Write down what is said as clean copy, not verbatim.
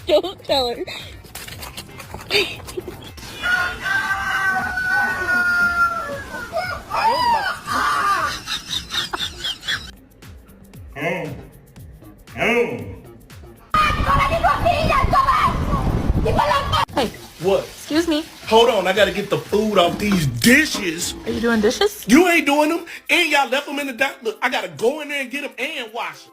Don't tell her. Hey, What? excuse me. Hold on, I gotta get the food off these dishes. Are you doing dishes? You ain't doing them, and y'all left them in the dock. Look, I gotta go in there and get them and wash them.